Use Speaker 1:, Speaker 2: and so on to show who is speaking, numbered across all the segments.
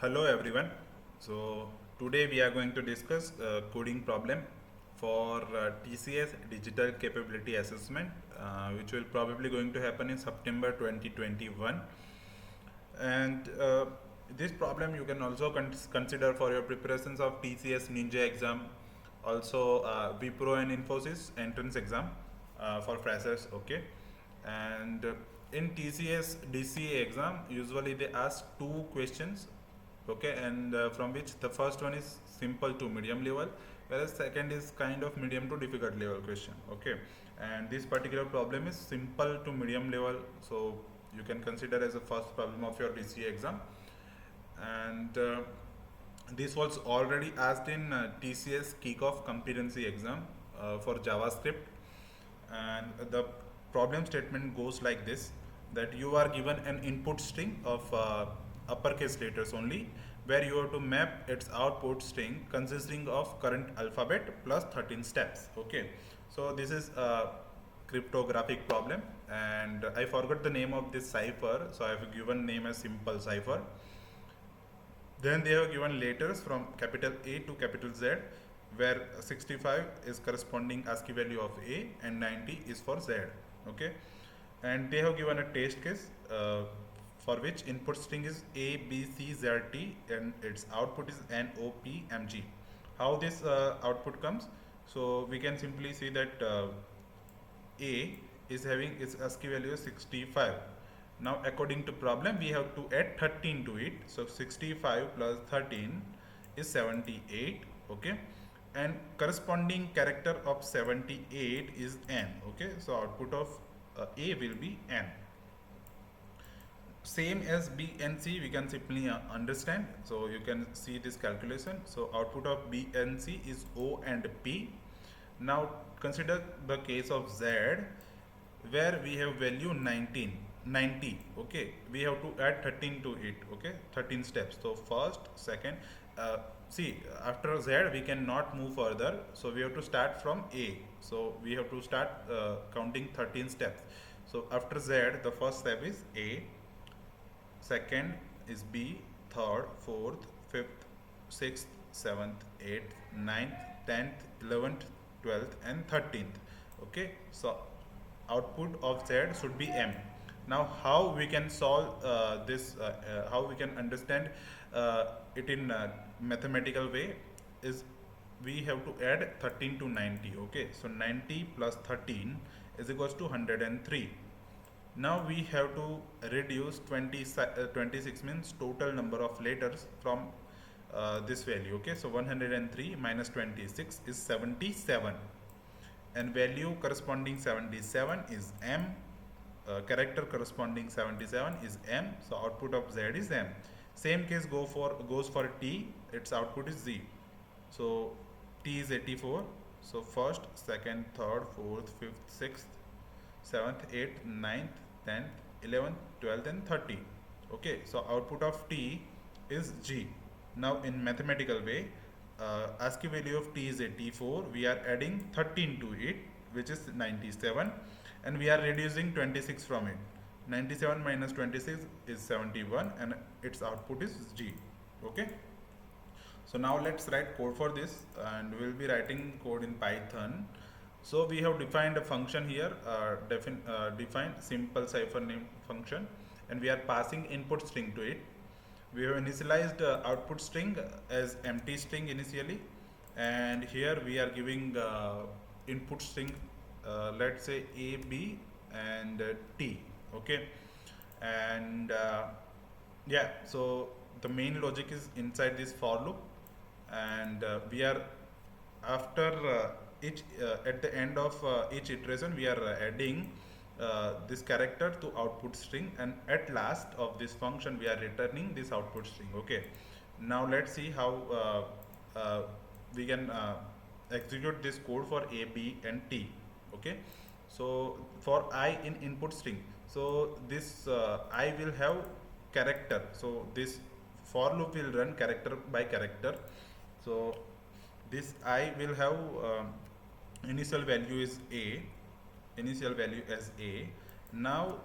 Speaker 1: Hello everyone. So today we are going to discuss coding problem for TCS Digital Capability Assessment, which will probably going to happen in September 2021. And this problem you can also consider for your preparations of TCS Ninja exam, also Wipro and Infosys entrance exam for freshers. Okay, and in TCS DCA exam, usually they ask two questions. Okay, and from which the first one is simple to medium level, whereas second is kind of medium to difficult level question. Okay, and this particular problem is simple to medium level, so you can consider as a first problem of your DCA exam. And this was already asked in TCS Kickoff Competency Exam for JavaScript. And the problem statement goes like this: that you are given an input string of uppercase letters only, where you have to map its output string consisting of current alphabet plus 13 steps. Okay, so this is a cryptographic problem, and I forgot the name of this cipher, so I have given name as simple cipher. Then they have given letters from capital A to capital Z, where 65 is corresponding ASCII value of A and 90 is for Z. Okay, and they have given a test case for which input string is A, B, C, Z, T, and its output is N, O, P, M, G. How this output comes? So we can simply see that A is having its ASCII value is 65. Now according to problem we have to add 13 to it. So 65 plus 13 is 78. Okay, and corresponding character of 78 is N. Okay, so output of A will be N. Same as B and C, we can simply understand. So you can see this calculation. So output of B and C is O and P. Now consider the case of Z, where we have value 90. Okay, we have to add 13 to it. Okay, 13 steps. So first, second, see, after Z we cannot move further, so we have to start from A. So we have to start counting 13 steps. So after Z, the first step is A, second is B, third, fourth, fifth, sixth, seventh, eighth, ninth, 10th, 11th, 12th, and 13th. Okay, so output of Z should be M. Now how we can solve this, how we can understand it in mathematical way is we have to add 13 to 90. Okay, so 90 plus 13 is equals to 103. Now we have to reduce 26 means total number of letters from this value. Okay, so 103 minus 26 is 77, and value corresponding 77 is M. Character corresponding 77 is M. So output of Z is M. Same case goes for T. Its output is Z. So T is 84. So first, second, third, fourth, fifth, sixth, 7th, 8th, 9th, 10th, 11th, 12th, and 13th. Okay, so output of T is G. Now in mathematical way, ASCII value of T is 84. We are adding 13 to it, which is 97, and we are reducing 26 from it. 97 minus 26 is 71, and its output is G. Okay. So now let's write code for this, and we'll be writing code in Python. So we have defined a function here, defined simple cipher name function, and we are passing input string to it. We have initialized output string as empty string initially, and here we are giving input string, let's say A, B, and T. Okay, and yeah, so the main logic is inside this for loop, and we are after each at the end of each iteration we are adding this character to output string, and at last of this function we are returning this output string. Okay, now let's see how we can execute this code for A, B, and T. Okay, so for I in input string, so this I will have character, so this for loop will run character by character. So this I will have initial value is A, initial value as A. Now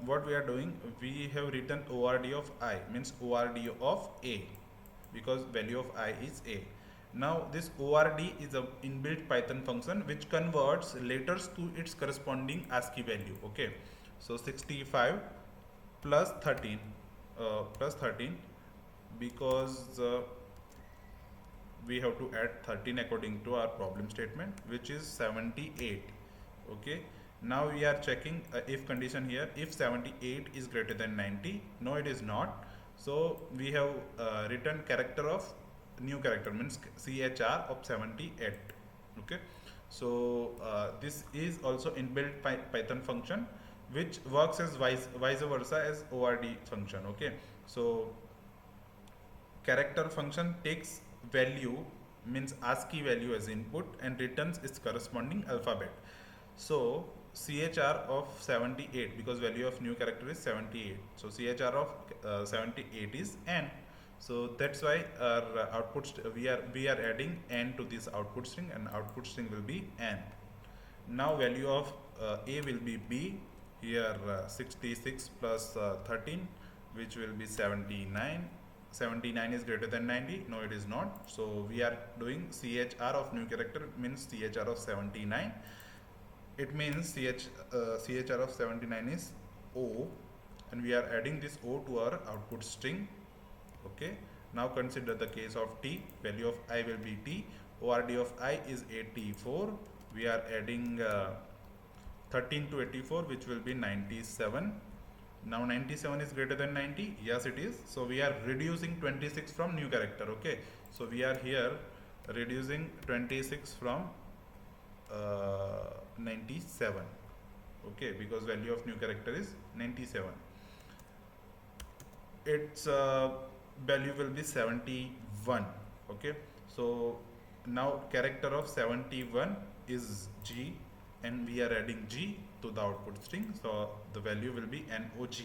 Speaker 1: what we are doing, we have written ord of I, means ord of a, because value of I is a. Now this ord is a inbuilt Python function which converts letters to its corresponding ASCII value. Okay, so 65 plus 13, plus 13, because we have to add 13 according to our problem statement, which is 78. Okay, now we are checking if condition here, if 78 is greater than 90. No, it is not. So we have written character of new character, means chr of 78. Okay, so this is also inbuilt Python function which works as vice versa as ord function. Okay, so character function takes value, means ASCII value as input, and returns its corresponding alphabet. So chr of 78, because value of new character is 78, so chr of 78 is n. So that's why our we are adding n to this output string, and output string will be n. Now value of a will be b. Here 66 plus 13, which will be 79. 79 is greater than 90. No, it is not. So we are doing chr of new character, means chr of 79. It means chr of 79 is o, and we are adding this o to our output string. Okay, now consider the case of t. Value of I will be t. ord of I is 84. We are adding 13 to 84, which will be 97. Now 97 is greater than 90. Yes, it is. So we are reducing 26 from new character. Okay, so we are here reducing 26 from 97. Okay, because value of new character is 97. Its value will be 71. Okay, so now character of 71 is g, and we are adding g to the output string, so the value will be nog.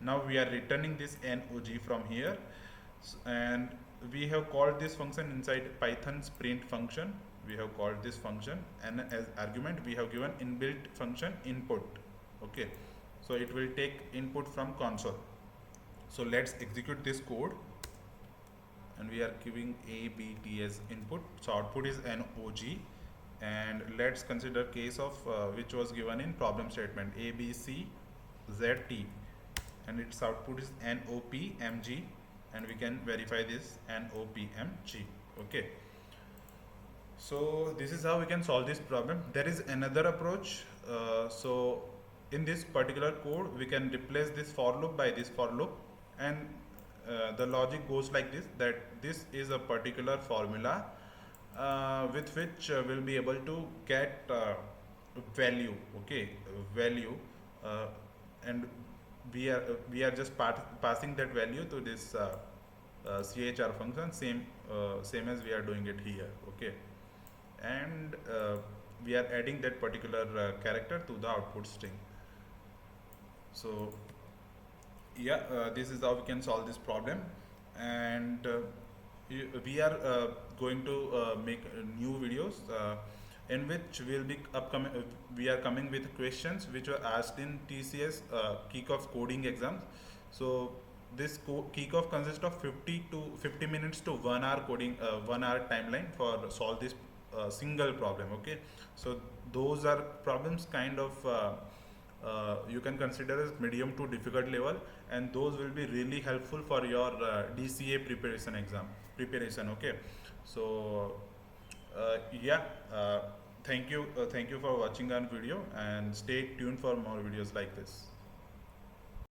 Speaker 1: Now we are returning this nog from here, and we have called this function inside Python's print function. We have called this function, and as argument we have given inbuilt function input. Okay, so it will take input from console. So let's execute this code, and we are giving a b t as input, so output is nog. And let's consider case of which was given in problem statement, a b c z t, and its output is nopmg, and we can verify this nopmg. Okay, so this is how we can solve this problem. There is another approach. So in this particular code, we can replace this for loop by this for loop, and the logic goes like this, that this is a particular formula with which we'll be able to get value. Okay, value, and we are just passing that value to this chr function, same as we are doing it here. Okay, and we are adding that particular character to the output string. So yeah, this is how we can solve this problem. And we are going to make new videos in which will be upcoming. We are coming with questions which were asked in TCS Kickoff coding exams. So this kickoff consists of 50 minutes to 1 hour coding, 1 hour timeline for solve this single problem. Okay, so those are problems kind of you can consider as medium to difficult level, and those will be really helpful for your DCA preparation. Okay, so yeah, thank you for watching our video, and stay tuned for more videos like this.